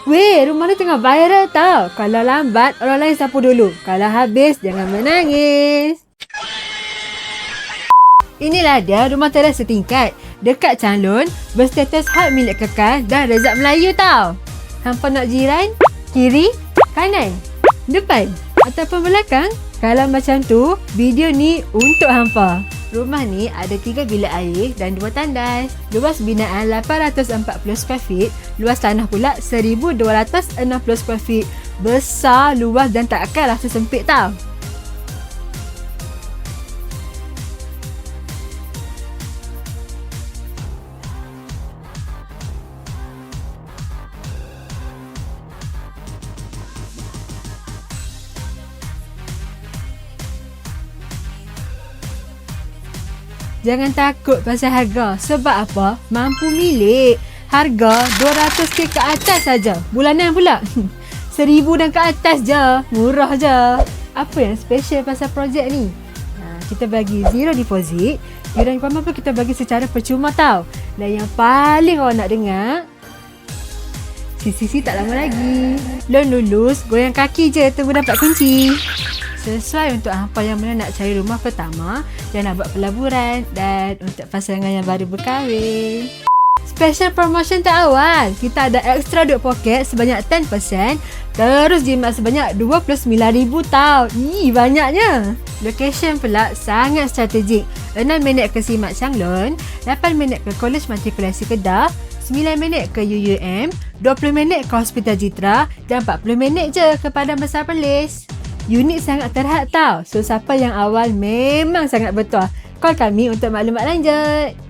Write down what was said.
Weh, rumah ni tengah viral tau. Kalau lambat, orang lain sapu dulu. Kalau habis, jangan menangis. Inilah dia rumah teras setingkat. Dekat Changlun, berstatus hak milik kekal dan rezak Melayu tau. Hampa nak jiran? Kiri? Kanan? Depan? Ataupun belakang? Kalau macam tu, video ni untuk hampa. Rumah ni ada 3 bilik air dan 2 tandas. Luas binaan 840 square feet. Luas tanah pula 1260 square feet. Besar, luas dan tak akan rasa sempit tau. Jangan takut pasal harga. Sebab apa? Mampu milik. Harga 200k ke atas saja. Bulanan pula. 1000 dan ke atas je. Murah je. Apa yang special pasal projek ni? Kita bagi zero deposit. Yuran kewangan pun kita bagi secara percuma tau. Dan yang paling awak nak dengar, CCC tak lama lagi. Loan lulus, goyang kaki je tunggu dapat kunci. Sesuai untuk hampa yang mana nak cari rumah pertama dan nak buat pelaburan, dan untuk pasangan yang baru berkahwin. Special promotion tak awal. Kita ada extra duit poket sebanyak 10%. Terus jimat sebanyak 29,000 tau. Banyaknya. Location pula sangat strategik. 6 minit ke Simat Changlun, 8 minit ke Kolej Matrikulasi Kedah, 9 minit ke UUM, 20 minit ke Hospital Jitra dan 40 minit je ke Padang Besar Perlis. Unit sangat terhad tau. So siapa yang awal memang sangat betul. Call kami untuk maklumat lanjut.